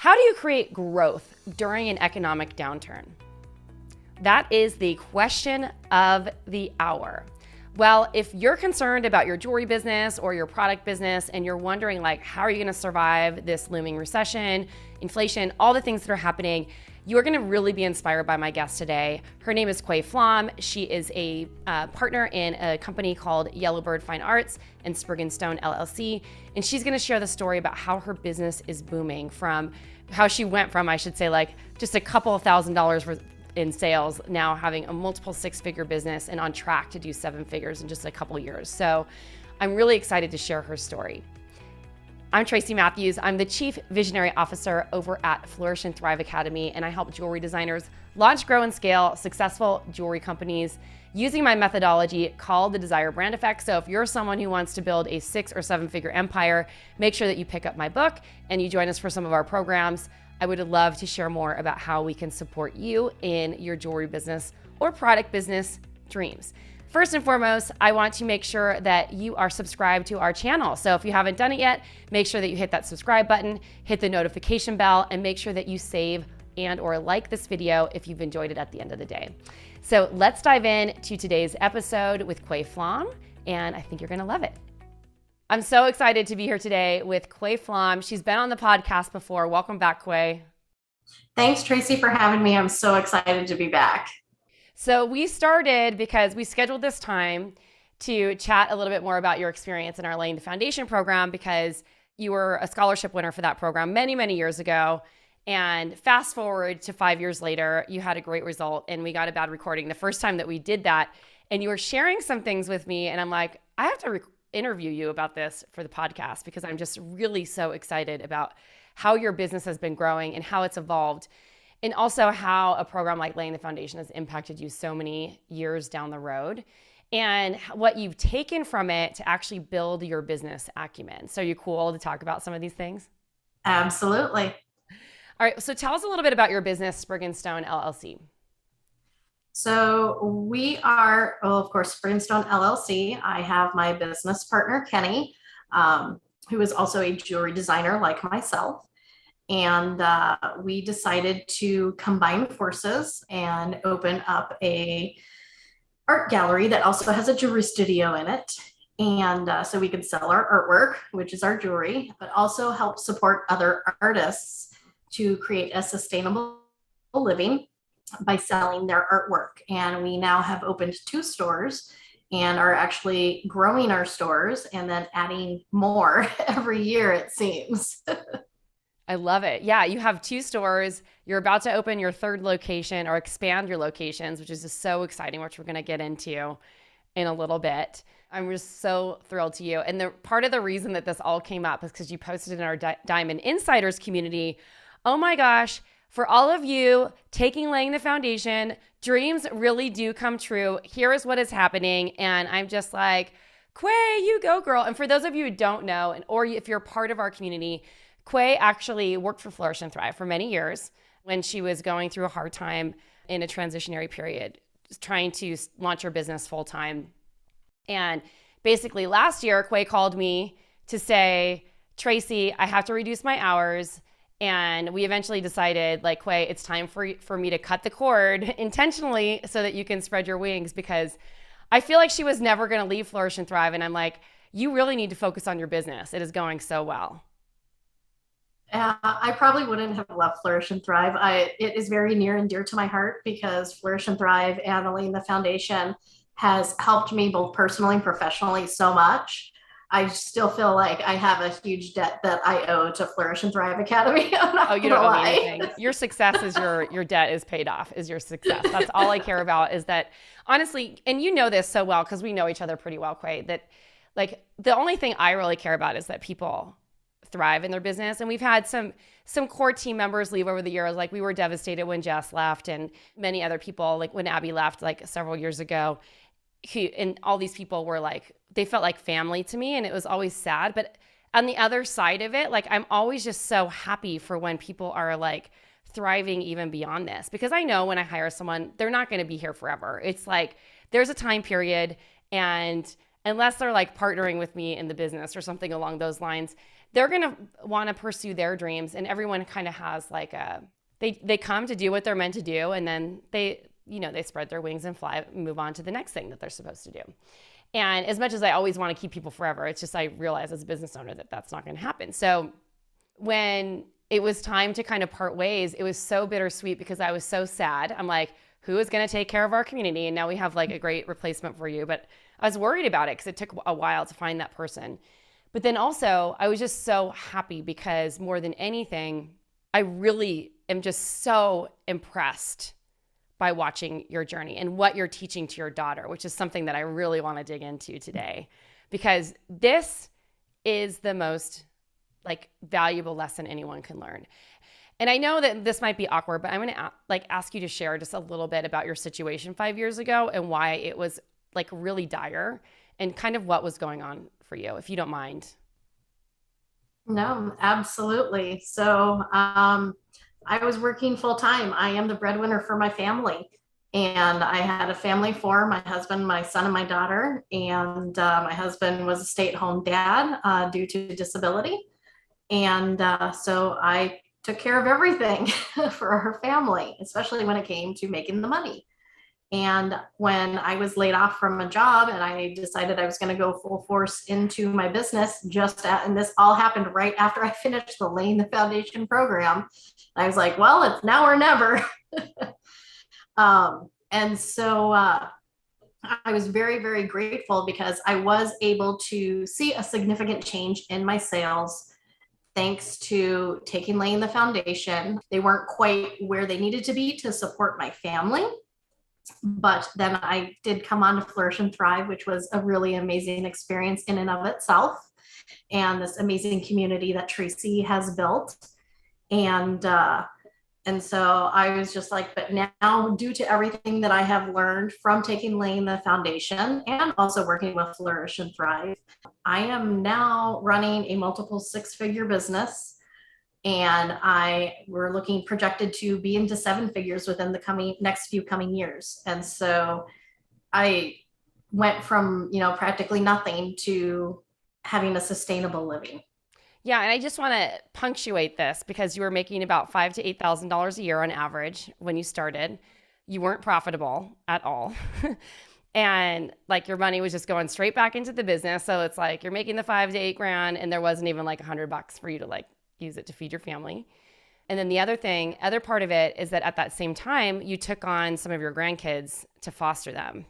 How do you create growth during an economic downturn? That is the question of the hour. Well, if you're concerned about your jewelry business or your product business and you're wondering how are you going to survive this looming recession, inflation, all the things that are happening, you're going to really be inspired by my guest today. Her name is Quay Flom. She is a partner in a company called Yellowbird Fine Arts and Sprig & Stone LLC. And she's going to share the story about how her business is booming, from how she went from, I should say, just a couple of $1,000s in sales, now having a multiple six-figure business and on track to do 7 figures in just a couple years. So I'm really excited to share her story. I'm Tracy Matthews. I'm the Chief Visionary Officer over at Flourish and Thrive Academy, and I help jewelry designers launch, grow, and scale successful jewelry companies using my methodology called the Desire Brand Effect. So if you're someone who wants to build a 6 or 7 figure empire, make sure that you pick up my book and you join us for some of our programs. I would love to share more about how we can support you in your jewelry business or product business dreams. First and foremost, I want to make sure that you are subscribed to our channel. So if you haven't done it yet, make sure that you hit that subscribe button, hit the notification bell, and make sure that you save and/or like this video if you've enjoyed it at the end of the day. So let's dive in to today's episode with Quay Flom, and I think you're gonna love it. I'm so excited to be here today with Quay Flom. She's been on the podcast before. Welcome back, Quay. Thanks, Tracy, for having me. I'm so excited to be back. So we started because we scheduled this time to chat a little bit more about your experience in our Laying the Foundation program, because you were a scholarship winner for that program many, many years ago. And fast forward to 5 years later, you had a great result and we got a bad recording the first time that we did that. And you were sharing some things with me and I'm like, I have to interview you about this for the podcast, because I'm just really so excited about how your business has been growing and how it's evolved. And also how a program like Laying the Foundation has impacted you so many years down the road, and what you've taken from it to actually build your business acumen. So are you cool to talk about some of these things? Absolutely. All right, so tell us a little bit about your business, Sprig & Stone LLC. So we are, of course, Sprig & Stone LLC. I have my business partner, Kenny, who is also a jewelry designer like myself. And we decided to combine forces and open up a art gallery that also has a jewelry studio in it. And so we could sell our artwork, which is our jewelry, but also help support other artists to create a sustainable living by selling their artwork. And we now have opened 2 stores and are actually growing our stores and then adding more every year, it seems. I love it. Yeah, you have 2 stores. You're about to open your 3rd location or expand your locations, which is just so exciting, which we're going to get into in a little bit. I'm just so thrilled to you. And part of the reason that this all came up is because you posted in our Diamond Insiders community, oh my gosh, for all of you taking Laying the Foundation, dreams really do come true. Here is what is happening. And I'm just like, Quay, you go, girl. And for those of you who don't know, or if you're part of our community, Quay actually worked for Flourish and Thrive for many years when she was going through a hard time in a transitionary period, trying to launch her business full time. And basically last year, Quay called me to say, Tracy, I have to reduce my hours. And we eventually decided, Quay, it's time for me to cut the cord intentionally so that you can spread your wings, because I feel like she was never going to leave Flourish and Thrive. And I'm like, you really need to focus on your business. It is going so well. I probably wouldn't have left Flourish and Thrive. It is very near and dear to my heart, because Flourish and Thrive and the Laying the Foundation has helped me both personally and professionally so much. I still feel like I have a huge debt that I owe to Flourish and Thrive Academy. Oh, you don't owe me anything. Your success is your debt is paid off, is your success. That's all I care about, is that honestly, and you know this so well because we know each other pretty well, Quay, that the only thing I really care about is that people thrive in their business. And we've had some core team members leave over the years. We were devastated when Jess left, and many other people, when Abby left several years ago. And all these people were they felt like family to me, and it was always sad. But on the other side of it, I'm always just so happy for when people are thriving even beyond this, because I know when I hire someone, they're not going to be here forever. It's there's a time period, and unless they're partnering with me in the business or something along those lines, they're going to want to pursue their dreams, and everyone kind of has like they come to do what they're meant to do, and then they spread their wings and fly, move on to the next thing that they're supposed to do. And as much as I always want to keep people forever, it's just, I realize as a business owner that that's not going to happen. So when it was time to kind of part ways, it was so bittersweet because I was so sad. I'm like, who is going to take care of our community? And now we have like a great replacement for you. But I was worried about it because it took a while to find that person. But then also I was just so happy because more than anything, I really am just so impressed by watching your journey and what you're teaching to your daughter, which is something that I really want to dig into today, because this is the most like valuable lesson anyone can learn. And I know that this might be awkward, but I'm going to ask you to share just a little bit about your situation 5 years ago and why it was like really dire and kind of what was going on for you, if you don't mind. No, absolutely. So, I was working full time. I am the breadwinner for my family. And I had a family for my husband, my son, and my daughter. And my husband was a stay-at-home dad due to disability. And so I took care of everything for our family, especially when it came to making the money. And when I was laid off from a job and I decided I was going to go full force into my business, and this all happened right after I finished the Laying the Foundation program. I was like, well, it's now or never. And so I was very, very grateful because I was able to see a significant change in my sales thanks to Laying the Foundation. They weren't quite where they needed to be to support my family. But then I did come on to Flourish and Thrive, which was a really amazing experience in and of itself. And this amazing community that Tracy has built. And so I was just like, but now due to everything that I have learned from Laying the Foundation and also working with Flourish and Thrive, I am now running a multiple six-figure business. And we're looking projected to be into seven figures within the next few coming years. And so I went from, practically nothing to having a sustainable living. Yeah. And I just want to punctuate this because you were making about $5,000 to $8,000 a year on average when you started. You weren't profitable at all. And like your money was just going straight back into the business. So it's like you're making the $5,000 to $8,000 and there wasn't even like $100 for you to like use it to feed your family. And then the other part of it is that at that same time, you took on some of your grandkids to foster them,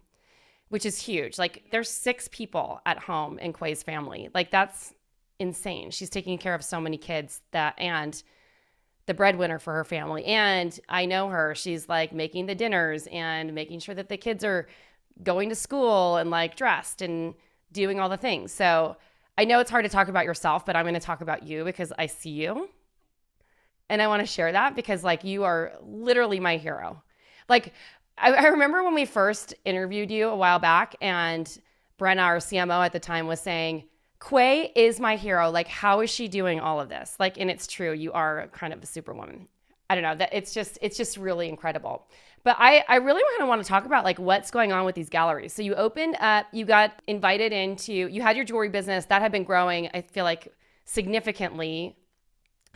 which is huge. Like there's 6 people at home in Quay's family. Like that's insane. She's taking care of so many kids and the breadwinner for her family. And I know her, she's like making the dinners and making sure that the kids are going to school and like dressed and doing all the things. So I know it's hard to talk about yourself, but I'm going to talk about you because I see you. And I want to share that because like you are literally my hero. Like I remember when we first interviewed you a while back and Brenna, our CMO at the time, was saying, Quay is my hero. Like, how is she doing all of this? Like, and it's true. You are kind of a superwoman. I don't know, that it's just really incredible. But I really kind of want to talk about like what's going on with these galleries. So you opened up, you got invited you had your jewelry business that had been growing, I feel like significantly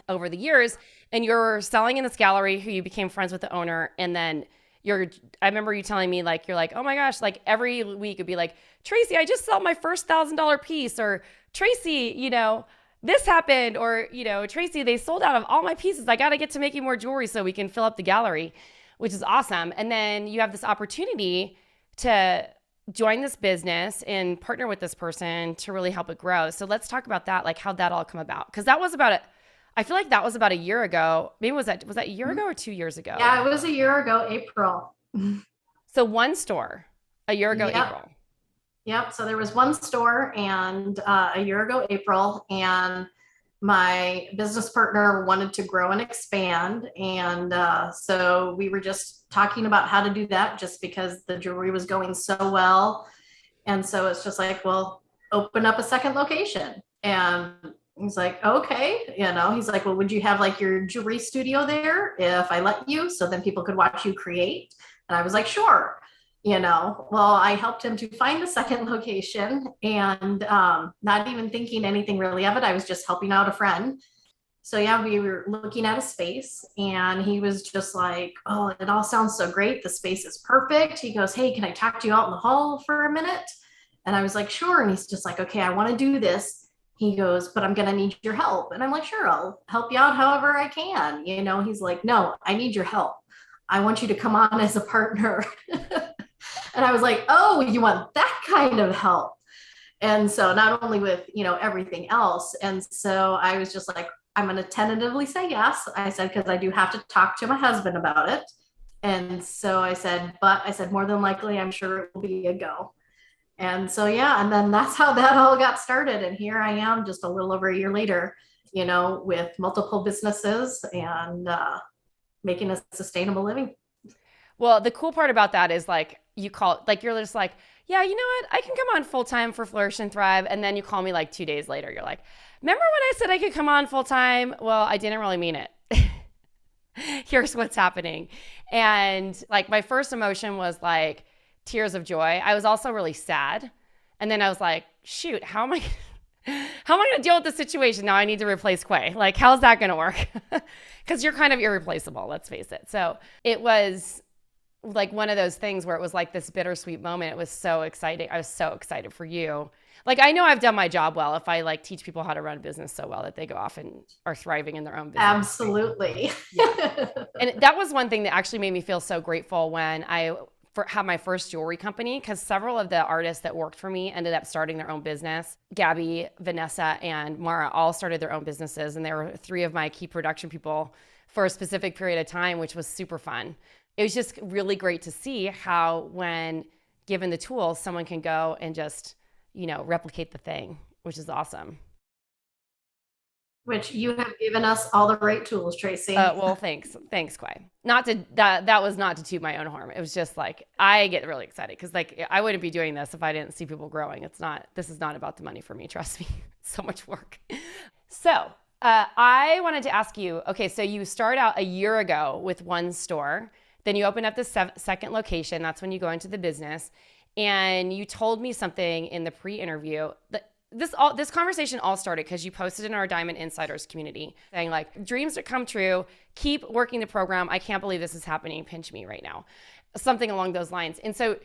over the years. And you're selling in this gallery who you became friends with the owner. And then I remember you telling me like, you're like, oh my gosh, like every week it'd be like, Tracy, I just sold my first $1,000 piece, or Tracy, this happened, or, Tracy, they sold out of all my pieces. I got to get to making more jewelry so we can fill up the gallery, which is awesome. And then you have this opportunity to join this business and partner with this person to really help it grow. So let's talk about that, like how that all come about. Because that was I feel like that was about a year ago. Maybe was that a year ago or 2 years ago? Yeah, it was a year ago, April. So one store, a year ago, Yep. April. Yep. So there was one store and a year ago, April, and my business partner wanted to grow and expand. And so we were just talking about how to do that just because the jewelry was going so well. And so it's just like, well, open up a second location. And he's like, okay. He's like, well, would you have like your jewelry studio there if I let you? So then people could watch you create. And I was like, sure. Well, I helped him to find a second location, and not even thinking anything really of it. I was just helping out a friend. So yeah, we were looking at a space, and he was just like, "Oh, it all sounds so great. The space is perfect." He goes, "Hey, can I talk to you out in the hall for a minute?" And I was like, "Sure." And he's just like, "Okay, I want to do this." He goes, "But I'm gonna need your help." And I'm like, "Sure, I'll help you out however I can." He's like, "No, I need your help. I want you to come on as a partner." And I was like, "Oh, you want that kind of help?" And so not only with, everything else. And so I was just like, "I'm going to tentatively say yes." I said, because I do have to talk to my husband about it. And so I said, but I said, more than likely, I'm sure it will be a go. And so, yeah. And then that's how that all got started. And here I am just a little over a year later, with multiple businesses and making a sustainable living. Well, the cool part about that is like you're just like, yeah, you know what? I can come on full time for Flourish and Thrive. And then you call me like 2 days later. You're like, remember when I said I could come on full time? Well, I didn't really mean it. Here's what's happening. And like my first emotion was like tears of joy. I was also really sad. And then I was like, shoot, how am I going to deal with this situation? Now I need to replace Quay. Like, how's that going to work? Because you're kind of irreplaceable, let's face it. So it was like one of those things where it was like this bittersweet moment. It was so exciting. I was so excited for you. Like, I know I've done my job well if I like teach people how to run a business so well that they go off and are thriving in their own business. Absolutely. Yeah. And that was one thing that actually made me feel so grateful when I had my first jewelry company, because several of the artists that worked for me ended up starting their own business. Gabby, Vanessa, and Mara all started their own businesses. And they were three of my key production people for a specific period of time, which was super fun. It was just really great to see how, when given the tools, someone can go and just, replicate the thing, which is awesome. Which you have given us all the right tools, Tracy. Well, thanks, Quay. Not to that was not to toot my own horn. It was just like I get really excited because like I wouldn't be doing this if I didn't see people growing. This is not about the money for me. Trust me, it's so much work. So I wanted to ask you. Okay, so you start out a year ago with one store, then you open up the second location. That's when you go into the business, and you told me something in the pre-interview that. This conversation all started because you posted in our Diamond Insiders community saying like, dreams that come true, keep working the program. I can't believe this is happening. Pinch me right now. Something along those lines. And so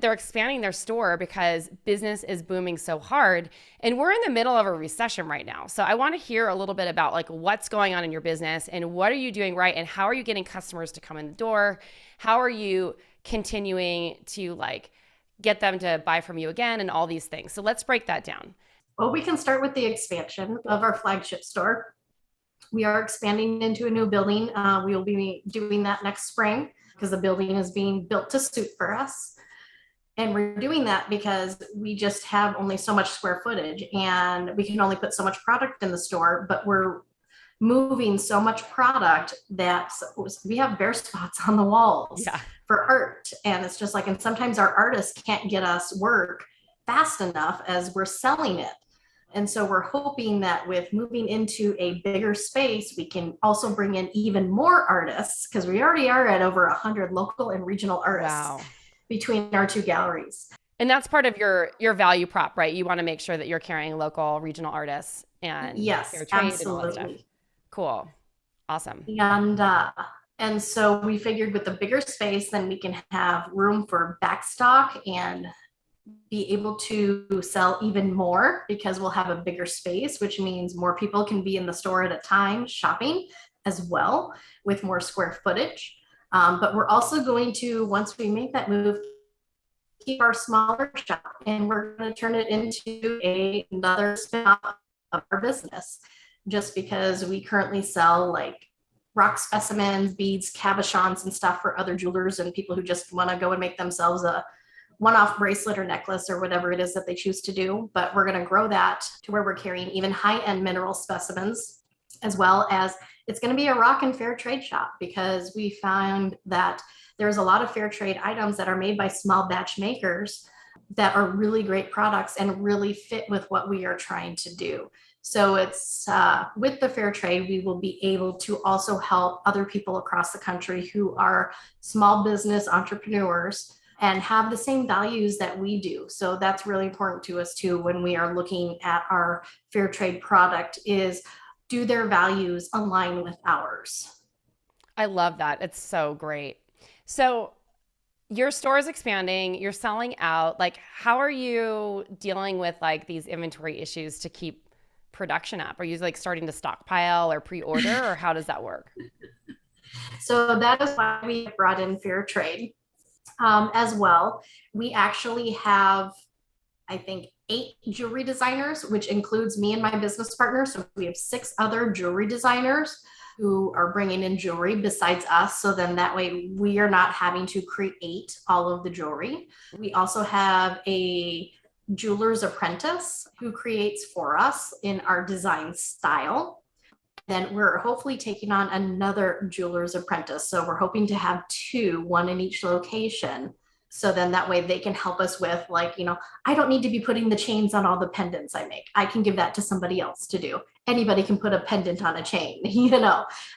they're expanding their store because business is booming so hard. And we're in the middle of a recession right now. So I want to hear a little bit about like what's going on in your business and what are you doing right? And how are you getting customers to come in the door? How are you continuing to like get them to buy from you again and all these things. So let's break that down. Well, we can start with the expansion of our flagship store. We are expanding into a new building. We will be doing that next spring because the building is being built to suit for us. And we're doing that because we just have only so much square footage and we can only put so much product in the store, but we're moving so much product that we have bare spots on the walls. Yeah. For art. And it's just like, and sometimes our artists can't get us work fast enough as we're selling it. And so we're hoping that with moving into a bigger space, we can also bring in even more artists because we already are at over 100 local and regional artists between our two galleries. And that's part of your value prop, right? You want to make sure that you're carrying local, regional artists and yes, fair trade absolutely. And all that stuff. Cool. Awesome. And so we figured with the bigger space, then we can have room for backstock and be able to sell even more because we'll have a bigger space, which means more people can be in the store at a time shopping as well with more square footage. But we're also going to, once we make that move, keep our smaller shop and we're going to turn it into another spin-off of our business just because we currently sell like rock specimens, beads, cabochons, and stuff for other jewelers and people who just want to go and make themselves a one-off bracelet or necklace or whatever it is that they choose to do. But we're going to grow that to where we're carrying even high-end mineral specimens, as well as it's going to be a rock and fair trade shop because we found that there's a lot of fair trade items that are made by small batch makers that are really great products and really fit with what we are trying to do. So it's with the fair trade, we will be able to also help other people across the country who are small business entrepreneurs and have the same values that we do. So that's really important to us too when we are looking at our fair trade product, is do their values align with ours? I love that. It's so great. So your store is expanding, you're selling out. Like, how are you dealing with like these inventory issues to keep production up? Are you like starting to stockpile or pre-order, or how does that work? So that is why we brought in fair trade as well. We actually have, I think, 8 jewelry designers, which includes me and my business partner. So we have 6 other jewelry designers who are bringing in jewelry besides us. So then that way we are not having to create all of the jewelry. We also have a jeweler's apprentice who creates for us in our design style. Then we're hopefully taking on another jeweler's apprentice. So we're hoping to have 2, one in each location. So then that way they can help us with, like, I don't need to be putting the chains on all the pendants I make. I can give that to somebody else to do. Anybody can put a pendant on a chain,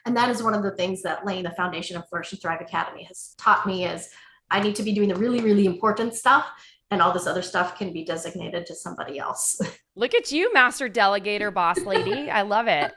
And that is one of the things that laying the foundation of Flourish and Thrive Academy has taught me, is I need to be doing the really, really important stuff, and all this other stuff can be designated to somebody else. Look at you, master delegator, boss lady. I love it.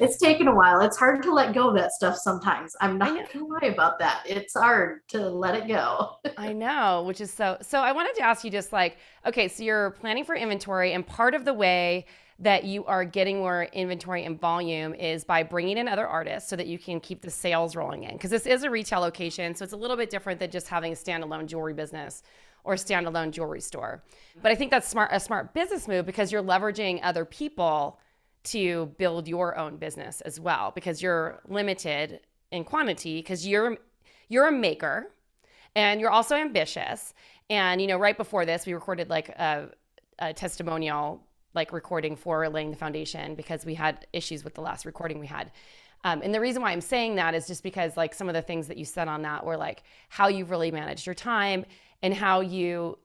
It's taken a while. It's hard to let go of that stuff sometimes. I'm not going to lie about that. It's hard to let it go. I know, which is so I wanted to ask you just like, okay, so you're planning for inventory, and part of the way that you are getting more inventory and volume is by bringing in other artists so that you can keep the sales rolling in. Because this is a retail location, so it's a little bit different than just having a standalone jewelry business or a standalone jewelry store. But I think that's a smart business move, because you're leveraging other people to build your own business as well, because you're limited in quantity, because you're a maker and you're also ambitious. And, right before this, we recorded like a testimonial, like recording for laying the foundation, because we had issues with the last recording we had. And the reason why I'm saying that is just because like some of the things that you said on that were like how you've really managed your time, and how you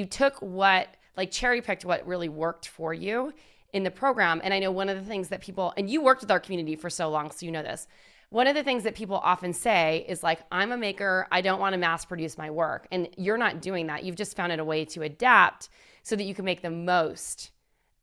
took what, like cherry picked what really worked for you in the program. And I know one of the things that people, and you worked with our community for so long, so you know this, one of the things that people often say is like, I'm a maker, I don't want to mass produce my work. And you're not doing that. You've just found a way to adapt so that you can make the most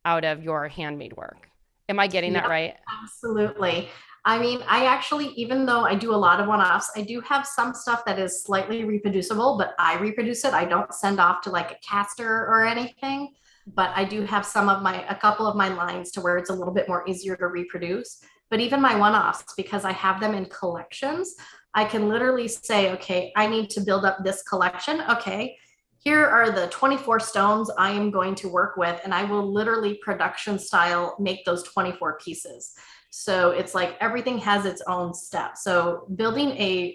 out of your handmade work. Am I getting that right? Absolutely. I mean, I actually, even though I do a lot of one-offs, I do have some stuff that is slightly reproducible, but I reproduce it. I don't send off to like a caster or anything. But I do have a couple of my lines to where it's a little bit more easier to reproduce. But even my one-offs, because I have them in collections, I can literally say, okay, I need to build up this collection. Okay, here are the 24 stones I am going to work with, and I will literally production style make those 24 pieces. So it's like everything has its own step. So building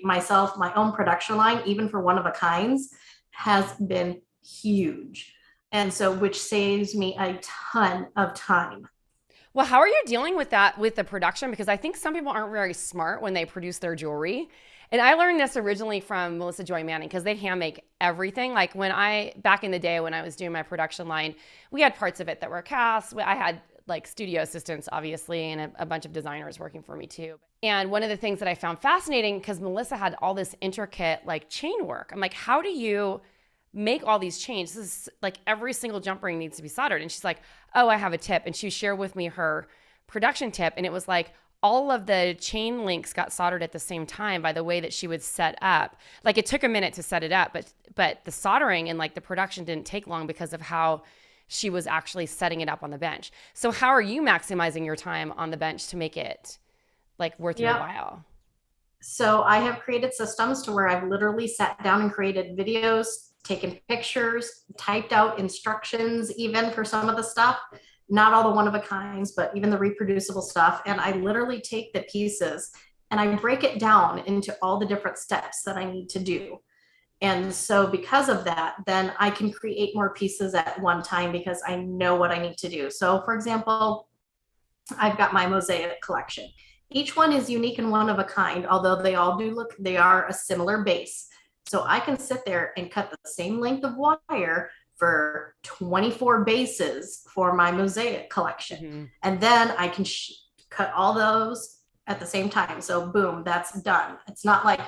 my own production line, even for one of a kinds, has been huge. And so, which saves me a ton of time. Well, how are you dealing with that with the production? Because I think some people aren't very smart when they produce their jewelry. And I learned this originally from Melissa Joy Manning, because they hand make everything. Like back in the day when I was doing my production line, we had parts of it that were cast. I had like studio assistants, obviously, and a bunch of designers working for me too. And one of the things that I found fascinating, because Melissa had all this intricate like chain work. I'm like, how do you make all these chains? This is like every single jump ring needs to be soldered. And she's like, oh, I have a tip. And she shared with me her production tip. And it was like all of the chain links got soldered at the same time by the way that she would set up. Like it took a minute to set it up, but the soldering and like the production didn't take long because of how she was actually setting it up on the bench. So how are you maximizing your time on the bench to make it like worth your while? So I have created systems to where I've literally sat down and created videos, taken pictures, typed out instructions, even for some of the stuff, not all the one of a kinds, but even the reproducible stuff. And I literally take the pieces and I break it down into all the different steps that I need to do. And so because of that, then I can create more pieces at one time because I know what I need to do. So for example, I've got my mosaic collection. Each one is unique and one of a kind, although they are a similar base. So I can sit there and cut the same length of wire for 24 bases for my mosaic collection. Mm-hmm. And then I can cut all those at the same time. So boom, that's done. It's not like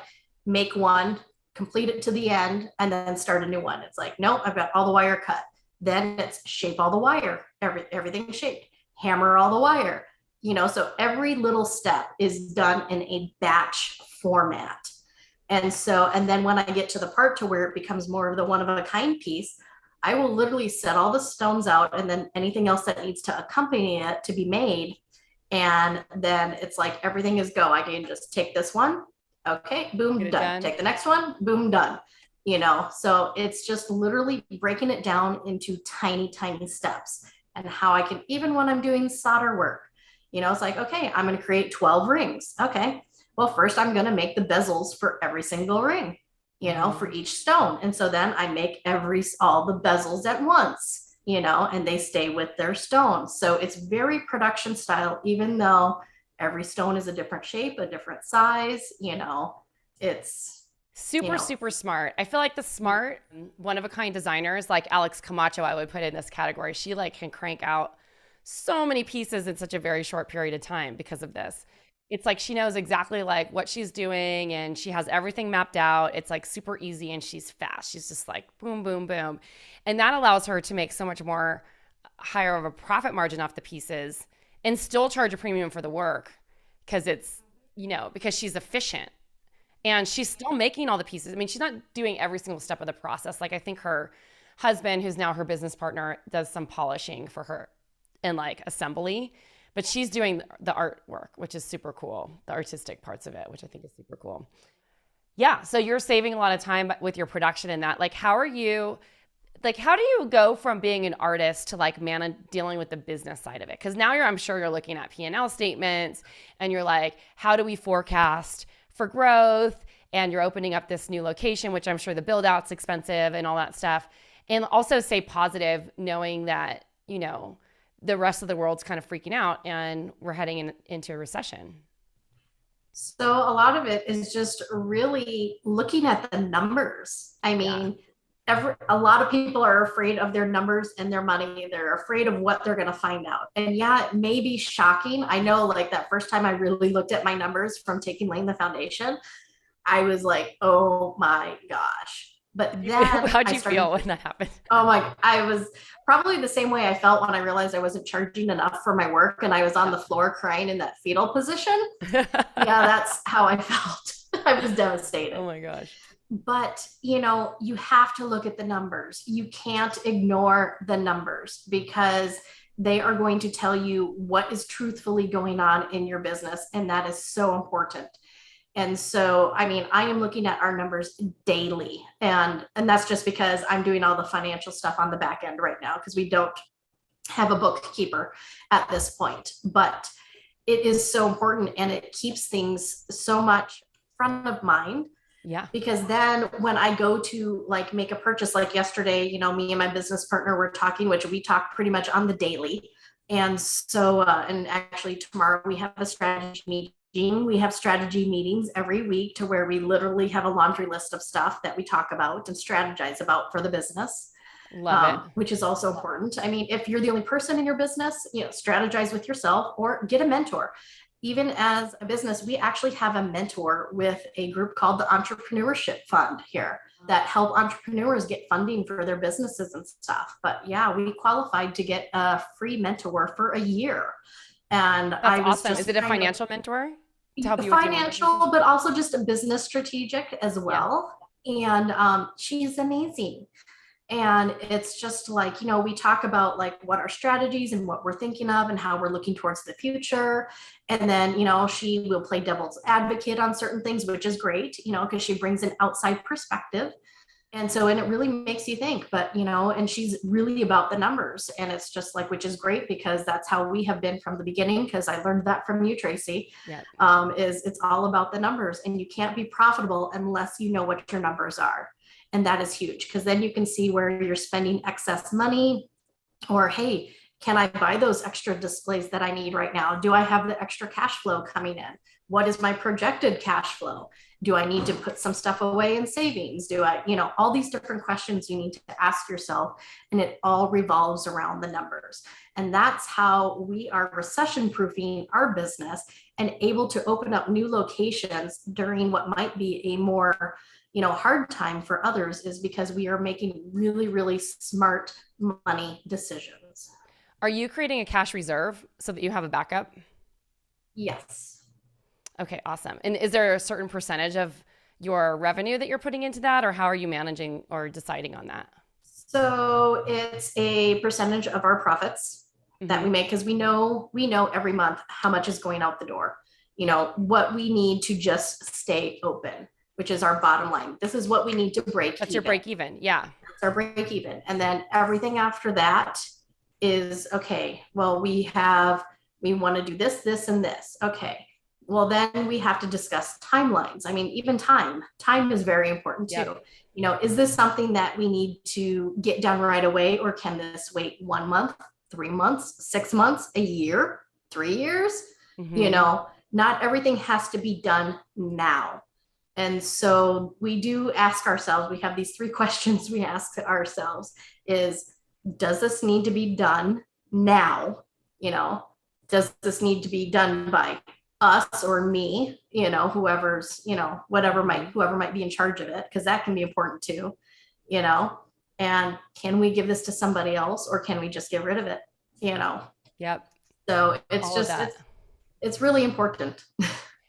make one, complete it to the end, and then start a new one. It's like, nope, I've got all the wire cut. Then it's shape all the wire, everything shaped, hammer all the wire, so every little step is done in a batch format. And then when I get to the part to where it becomes more of the one of a kind piece, I will literally set all the stones out and then anything else that needs to accompany it to be made. And then it's like everything is go. I can just take this one. Okay, boom, done. Take the next one, boom, done. So it's just literally breaking it down into tiny, tiny steps. And how I can, even when I'm doing solder work, it's like, okay, I'm going to create 12 rings. Okay, well, first I'm going to make the bezels for every single ring, for each stone. And so then I make all the bezels at once, and they stay with their stones. So it's very production style, even though every stone is a different shape, a different size, it's super smart. I feel like the smart, one of a kind designers like Alex Camacho, I would put in this category. She can crank out so many pieces in such a very short period of time because of this. It's like she knows exactly what she's doing and she has everything mapped out. It's super easy and she's fast. She's just boom, boom, boom. And that allows her to make so much more higher of a profit margin off the pieces and still charge a premium for the work because it's, because she's efficient and she's still making all the pieces. I mean, she's not doing every single step of the process. I think her husband, who's now her business partner, does some polishing for her and assembly. But she's doing the artwork, which is super cool. The artistic parts of it, which I think is super cool. Yeah. So you're saving a lot of time with your production and that. How do you go from being an artist to dealing with the business side of it? Because now I'm sure you're looking at P&L statements and you're how do we forecast for growth? And you're opening up this new location, which I'm sure the build out's expensive and all that stuff. And also stay positive knowing that, the rest of the world's kind of freaking out and we're heading into a recession. So a lot of it is just really looking at the numbers. I mean, a lot of people are afraid of their numbers and their money. They're afraid of what they're going to find out. And it may be shocking. I know that first time I really looked at my numbers from laying the foundation, I was like, oh my gosh. But then how'd you feel when that happened? I was probably the same way I felt when I realized I wasn't charging enough for my work and I was on the floor crying in that fetal position. That's how I felt. I was devastated. Oh my gosh. But, you have to look at the numbers. You can't ignore the numbers because they are going to tell you what is truthfully going on in your business. And that is so important. And so, I am looking at our numbers daily and that's just because I'm doing all the financial stuff on the back end right now because we don't have a bookkeeper at this point, but it is so important and it keeps things so much front of mind. Yeah. Because then when I go to make a purchase, yesterday, me and my business partner were talking, which we talk pretty much on the daily. And so, and actually tomorrow we have a strategy meeting. We have strategy meetings every week to where we literally have a laundry list of stuff that we talk about and strategize about for the business. Love it. Which is also important. If you're the only person in your business, strategize with yourself or get a mentor. Even as a business, we actually have a mentor with a group called the Entrepreneurship Fund here that help entrepreneurs get funding for their businesses and stuff. But we qualified to get a free mentor for a year. And that's awesome. Is it a financial mentor? To help you financial, but also just a business strategic as well. Yeah. And she's amazing. And it's just we talk about what our strategies and what we're thinking of and how we're looking towards the future. And then, she will play devil's advocate on certain things, which is great, because she brings an outside perspective. And so, and it really makes you think, but, and she's really about the numbers and it's just which is great because that's how we have been from the beginning. Cause I learned that from you, Tracy, is it's all about the numbers and you can't be profitable unless you know what your numbers are. And that is huge because then you can see where you're spending excess money or, hey, can I buy those extra displays that I need right now? Do I have the extra cash flow coming in? What is my projected cash flow? Do I need to put some stuff away in savings? Do I, all these different questions you need to ask yourself, and it all revolves around the numbers. And that's how we are recession proofing our business and able to open up new locations during what might be a more, hard time for others, is because we are making really, really smart money decisions. Are you creating a cash reserve so that you have a backup? Yes. Okay, awesome. And is there a certain percentage of your revenue that you're putting into that, or how are you managing or deciding on that? So it's a percentage of our profits that we Mhm. make, because we know every month how much is going out the door, what we need to just stay open, which is our bottom line. This is what we need to break That's even. your break even. Yeah. That's our break even. And then everything after that is okay. Well, we want to do this, this, and this. Okay. Well, then we have to discuss timelines. I mean, even time is very important too. Yep. Is this something that we need to get done right away, or can this wait 1 month, 3 months, 6 months, a year, 3 years? Mhm. Not everything has to be done now. And so we do ask ourselves, we have these 3 questions we ask ourselves is, does this need to be done now? Does this need to be done by us or me, whoever's, whoever might be in charge of it, because that can be important too, you know, and can we give this to somebody else, or can we just get rid of it? you know, Yep. so it's All of just, that. it's really important.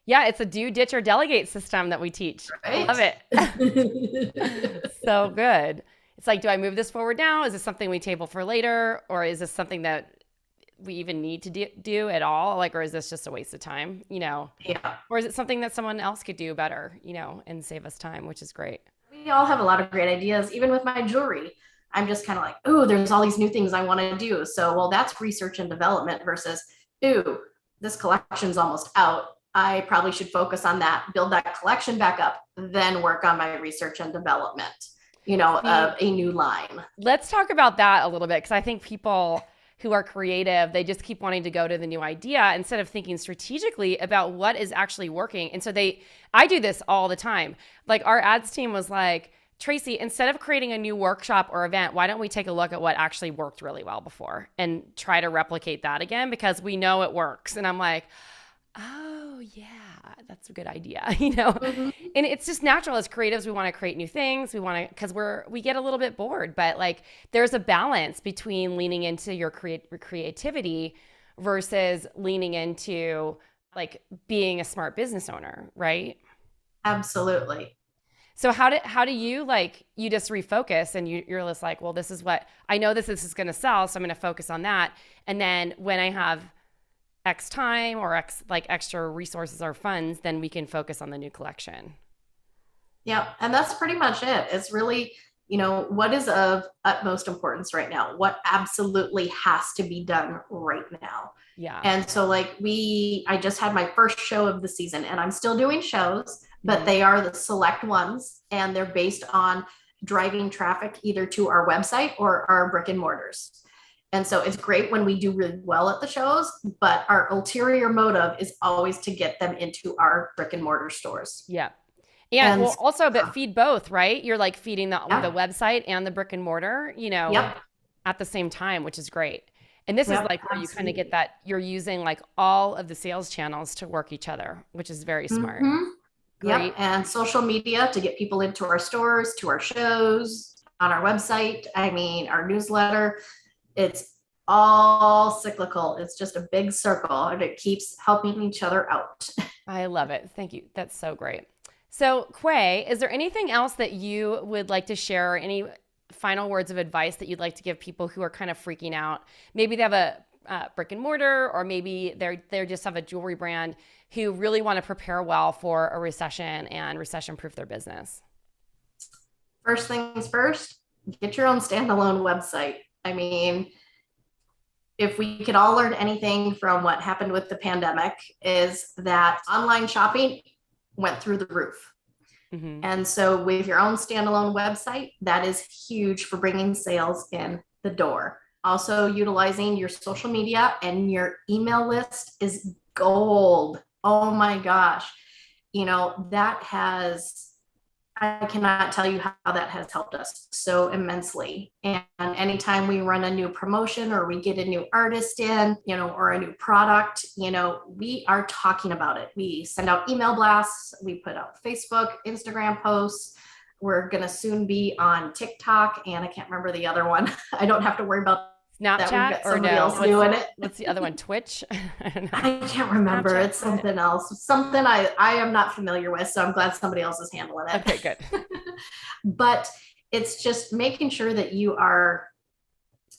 Yeah, it's a do, ditch, or delegate system that we teach. I love Right. it. So good. It's like, do I move this forward now? Is this something we table for later? Or is this something that we even need to do at all? Like, or is this just a waste of time, Yeah, Or is it something that someone else could do better, and save us time, which is great. we all have a lot of great ideas. Even with my jewelry, I'm just kind of like, oh, there's all these new things I want to do. So, well, that's research and development versus, ooh, this collection's almost out. I probably should focus on that, build that collection back up, then work on my research and development, See, of a new line. let's talk about that a little bit, because I think people who are creative, they just keep wanting to go to the new idea instead of thinking strategically about what is actually working. And so I do this all the time. Like our ads team was like, Tracy, instead of creating a new workshop or event, why don't we take a look at what actually worked really well before and try to replicate that again, because we know it works. And I'm like, oh yeah, that's a good idea, Mhm. And it's just natural as creatives, we want to create new things. We want to, because we get a little bit bored, but like there's a balance between leaning into your creativity versus leaning into like being a smart business owner, right? Absolutely. So how do you, like, you just refocus and you're just like, well, this is what I know this is going to sell, so I'm going to focus on that. And then when I have X time or X like extra resources or funds, then we can focus on the new collection. Yeah, and that's pretty much it. It's really, what is of utmost importance right now? What absolutely has to be done right now? Yeah. And so, like, I just had my first show of the season, and I'm still doing shows, but Mhm. they are the select ones, and they're based on driving traffic either to our website or our brick and mortars. And so it's great when we do really well at the shows, but our ulterior motive is always to get them into our brick and mortar stores. Yeah. And And well, also, but feed both, right? You're like feeding the yeah, website and the brick and mortar, yep, at the same time, which is great. And this is yep, like where you kind of get absolutely. that you're using like all of the sales channels to work each other, which is very smart. Hmm. Yep, Great. and social media to get people into our stores, to our shows, on our website. I mean, our newsletter. It's all cyclical. It's just a big circle, and it keeps helping each other out. I love it. Thank you. That's so great. So, Quay, is there anything else that you would like to share? Any final words of advice that you'd like to give people who are kind of freaking out? Maybe they have a brick and mortar, or maybe they just have a jewelry brand who really want to prepare well for a recession and recession proof their business. First things first, get your own standalone website. I mean, if we could all learn anything from what happened with the pandemic, is that online shopping went through the roof. Mm-hmm. And so with your own standalone website, that is huge for bringing sales in the door. Also, utilizing your social media and your email list is gold. Oh my gosh. That has, I cannot tell you how that has helped us so immensely. And anytime we run a new promotion or we get a new artist in, or a new product, we are talking about it. We send out email blasts, we put out Facebook, Instagram posts. We're going to soon be on TikTok, and I can't remember the other one. I don't have to worry about Snapchat or no? Else doing it. What's the other one? Twitch? I don't know. I can't remember. Snapchat. It's something else. Something I am not familiar with. So I'm glad somebody else is handling it. Okay, good. But it's just making sure that you are,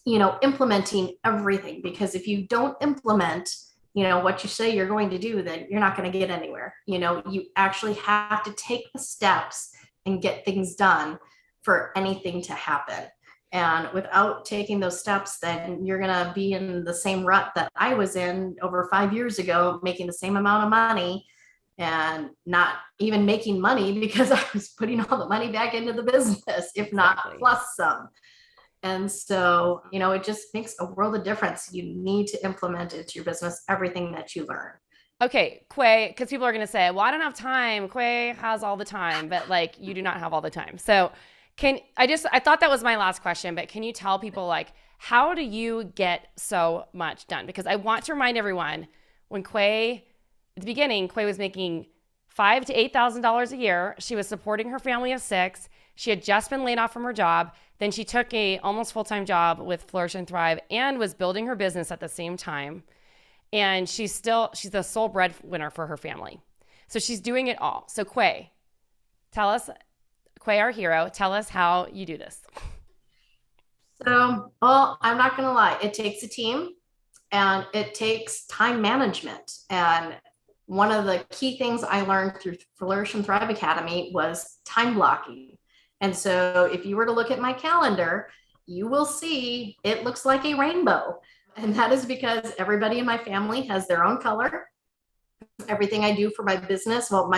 implementing everything, because if you don't implement, what you say you're going to do, then you're not going to get anywhere. You actually have to take the steps and get things done for anything to happen. And without taking those steps, then you're going to be in the same rut that I was in over 5 years ago, making the same amount of money and not even making money because I was putting all the money back into the business, if not plus some. And so, it just makes a world of difference. You need to implement into your business everything that you learn. Okay, Quay, because people are going to say, well, I don't have time. Quay has all the time, but you do not have all the time. So I thought that was my last question, but can you tell people how do you get so much done? Because I want to remind everyone, when Quay, at the beginning, Quay was making $5,000 to $8,000 a year. She was supporting her family of 6. She had just been laid off from her job. Then she took a almost full-time job with Flourish and Thrive and was building her business at the same time. And she's the sole breadwinner for her family. So she's doing it all. So Quay, Quay, our hero, tell us how you do this. So, well, I'm not going to lie. It takes a team and it takes time management. And one of the key things I learned through Flourish and Thrive Academy was time blocking. And so if you were to look at my calendar, you will see it looks like a rainbow. And that is because everybody in my family has their own color. Everything I do for my business, well,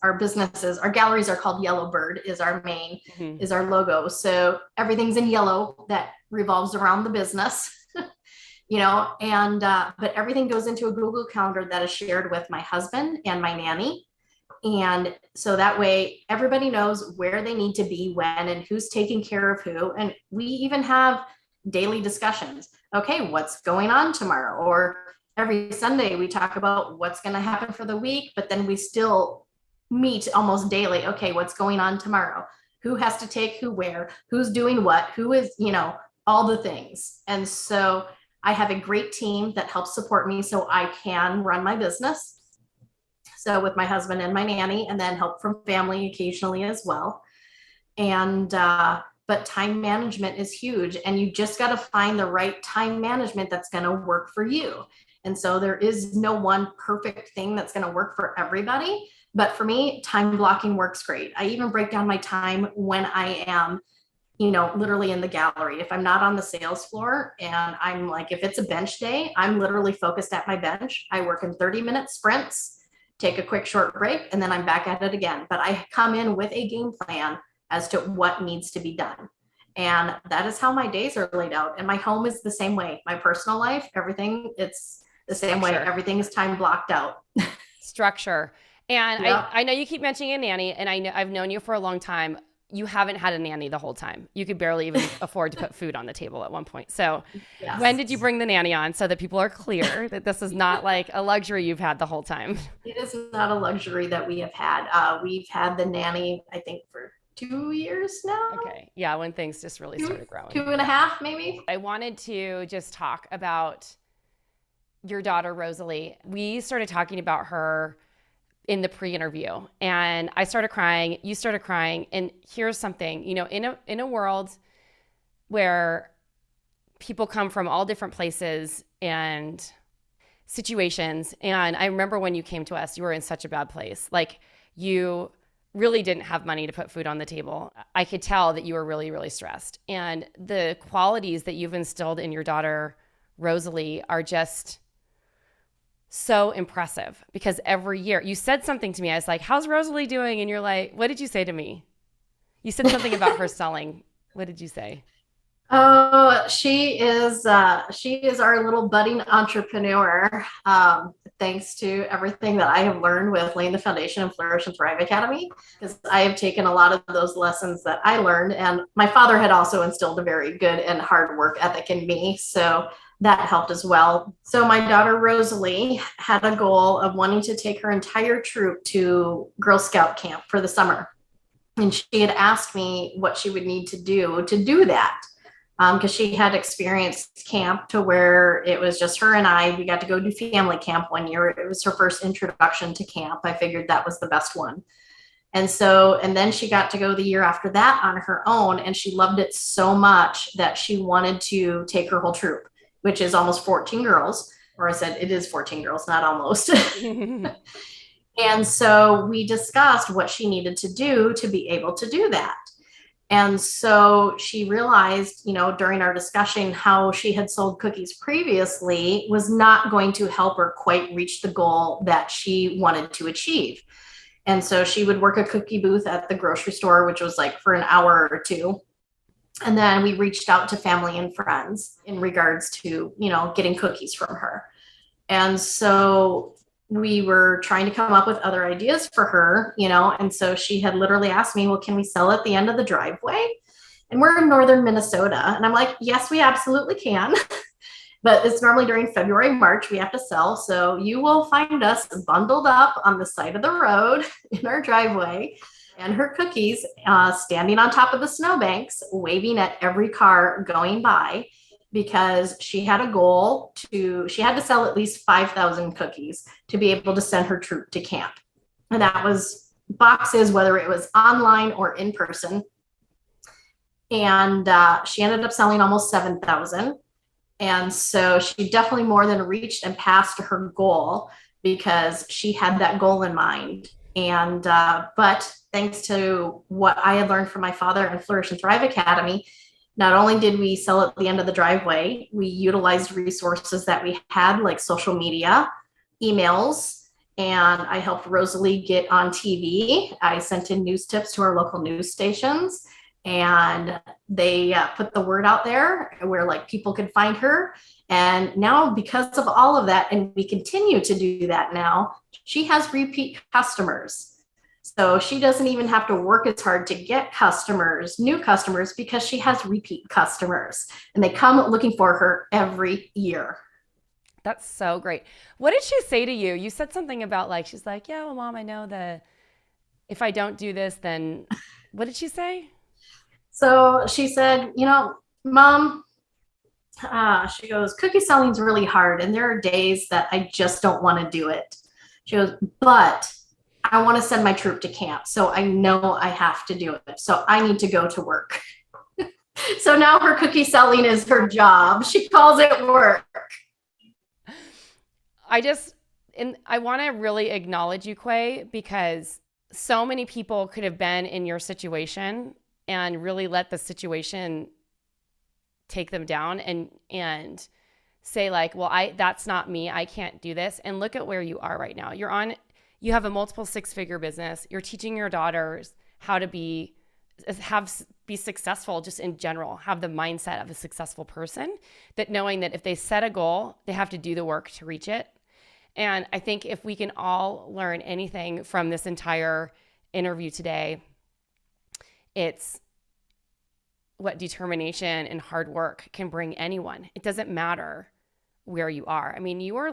our galleries are called Yellowbird is our main, is our logo. So everything's in yellow that revolves around the business, but everything goes into a Google Calendar that is shared with my husband and my nanny. And so that way everybody knows where they need to be when and who's taking care of who. And we even have daily discussions. Okay, what's going on tomorrow? Or every Sunday we talk about what's going to happen for the week, but then we still meet almost daily. Okay, what's going on tomorrow? Who has to take who where? Who's doing what? Who is, all the things. And so I have a great team that helps support me so I can run my business. So with my husband and my nanny, and then help from family occasionally as well. And but time management is huge, and you just got to find the right time management that's going to work for you. And so there is no one perfect thing that's going to work for everybody. But for me, time blocking works great. I even break down my time when I am, literally in the gallery. If I'm not on the sales floor and I'm if it's a bench day, I'm literally focused at my bench. I work in 30-minute sprints, take a quick short break, and then I'm back at it again. But I come in with a game plan as to what needs to be done. And that is how my days are laid out. And my home is the same way. My personal life, everything, it's the same way. Everything is time blocked out. Structure. And yep. I know you keep mentioning a nanny, and I've known you for a long time. You haven't had a nanny the whole time. You could barely even afford to put food on the table at one point. So yes. When did you bring the nanny on so that people are clear that this is not a luxury you've had the whole time? It is not a luxury that we have had. We've had the nanny, I think, for 2 years now. Okay. Yeah. When things just really started growing. 2.5, maybe. I wanted to just talk about your daughter, Rosalie. We started talking about her in the pre-interview, and I started crying, you started crying. And here's something, in a world where people come from all different places and situations. And I remember when you came to us, you were in such a bad place. You really didn't have money to put food on the table. I could tell that you were really, really stressed. And the qualities that you've instilled in your daughter, Rosalie, are just so impressive, because every year you said something to me. I was like, how's Rosalie doing? And you're like, what did you say to me? You said something about her selling. What did you say? Oh, she is our little budding entrepreneur. Thanks to everything that I have learned with laying the foundation and Flourish and Thrive Academy, because I have taken a lot of those lessons that I learned, and my father had also instilled a very good and hard work ethic in me, so that helped as well. So my daughter Rosalie had a goal of wanting to take her entire troop to Girl Scout camp for the summer, and she had asked me what she would need to do that, because she had experienced camp to where it was just her and I. We got to go do family camp one year. It was her first introduction to camp. I figured that was the best one. And then she got to go the year after that on her own. And she loved it so much that she wanted to take her whole troop, which is almost 14 girls. Or I said, it is 14 girls, not almost. And so we discussed what she needed to do to be able to do that. And so she realized, during our discussion, how she had sold cookies previously was not going to help her quite reach the goal that she wanted to achieve. And so she would work a cookie booth at the grocery store, which was like for an hour or two. And then we reached out to family and friends in regards to, getting cookies from her. And so we were trying to come up with other ideas for her, and so she had literally asked me, well, can we sell at the end of the driveway? And we're in northern Minnesota. And I'm like, yes, we absolutely can. But it's normally during February, March, we have to sell. So you will find us bundled up on the side of the road in our driveway, and her cookies standing on top of the snowbanks, waving at every car going by, because she had a goal she had to sell at least 5,000 cookies to be able to send her troop to camp. And that was boxes, whether it was online or in person. And she ended up selling almost 7,000. And so she definitely more than reached and passed her goal, because she had that goal in mind. And, but thanks to what I had learned from my father and Flourish and Thrive Academy, not only did we sell at the end of the driveway, we utilized resources that we had, like social media, emails, and I helped Rosalie get on TV. I sent in news tips to our local news stations, and they put the word out there where like people could find her. And now, because of all of that, and we continue to do that now, she has repeat customers. So she doesn't even have to work as hard to get customers, new customers, because she has repeat customers, and they come looking for her every year. That's so great. What did she say to you? You said something about she's like, yeah, well, Mom, I know that if I don't do this, then what did she say? So she said, Mom, she goes, cookie selling's really hard, and there are days that I just don't want to do it. She goes, but I want to send my troop to camp, so I know I have to do it. So I need to go to work. So now her cookie selling is her job. She calls it work. I want to really acknowledge you, Quay, because so many people could have been in your situation and really let the situation take them down and say well, that's not me. I can't do this. And look at where you are right now. You have a multiple six-figure business. You're teaching your daughters how to be successful just in general, have the mindset of a successful person, that knowing that if they set a goal, they have to do the work to reach it. And I think if we can all learn anything from this entire interview today, it's what determination and hard work can bring anyone. It doesn't matter where you are. I mean, you are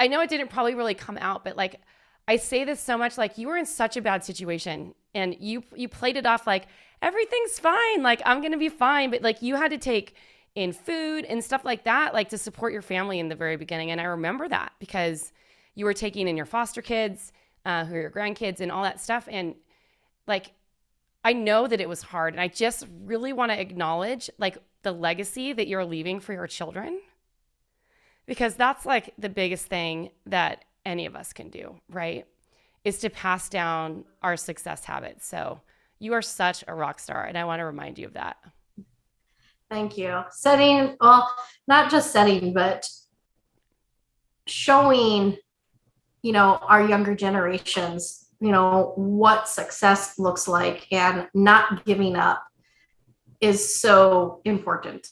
I know it didn't probably really come out, but I say this so much, you were in such a bad situation and you played it off like everything's fine. I'm going to be fine. But you had to take in food and stuff like that, to support your family in the very beginning. And I remember that because you were taking in your foster kids, who are your grandkids and all that stuff. And I know that it was hard. And I just really want to acknowledge the legacy that you're leaving for your children, because that's the biggest thing that any of us can do, right? Is to pass down our success habits. So you are such a rock star, and I want to remind you of that. Thank you. Not just setting, but showing, our younger generations, what success looks like, and not giving up. is so important.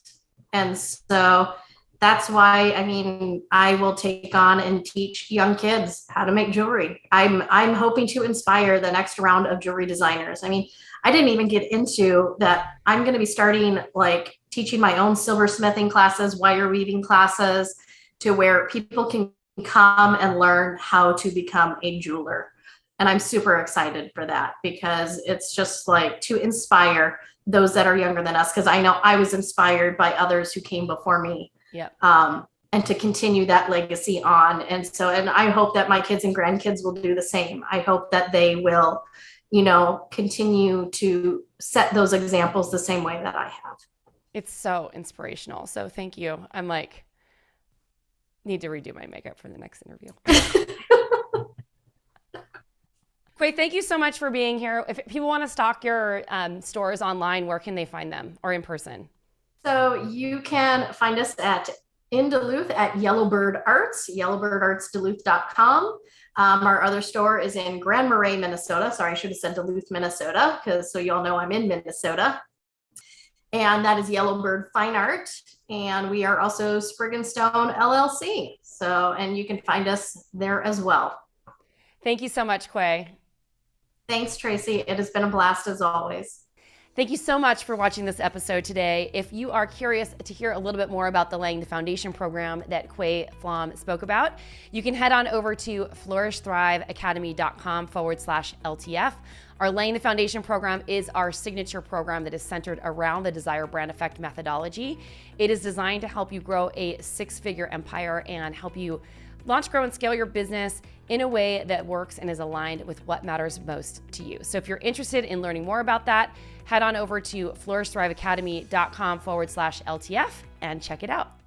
And so that's why, I mean, I will take on and teach young kids how to make jewelry. I'm hoping to inspire the next round of jewelry designers. I mean, I didn't even get into that. I'm going to be starting like teaching my own silversmithing classes, wire weaving classes, to where people can come and learn how to become a jeweler. And I'm super excited for that, because it's just like to inspire those that are younger than us. Because I know I was inspired by others who came before me. Yep. And to continue that legacy on. And so, and I hope that my kids and grandkids will do the same. I hope that they will, you know, continue to set those examples the same way that I have. It's so inspirational. So thank you. I'm like, need to redo my makeup for the next interview. Quay, thank you so much for being here. If people want to stock your stores online, where can they find them, or in person? So you can find us in Duluth at Yellowbird Arts, yellowbirdartsduluth.com. Our other store is in Grand Marais, Minnesota. Sorry, I should have said Duluth, Minnesota, because so you all know I'm in Minnesota. And that is Yellowbird Fine Art. And we are also Sprig & Stone LLC. So, and you can find us there as well. Thank you so much, Quay. Thanks, Tracy. It has been a blast as always. Thank you so much for watching this episode today. If you are curious to hear a little bit more about the Laying the Foundation program that Quay Flom spoke about, you can head on over to flourishthriveacademy.com/LTF. Our Laying the Foundation program is our signature program that is centered around the Desire Brand Effect methodology. It is designed to help you grow a 6-figure empire and help you launch, grow, and scale your business in a way that works and is aligned with what matters most to you. So if you're interested in learning more about that, head on over to flourishthriveacademy.com/LTF and check it out.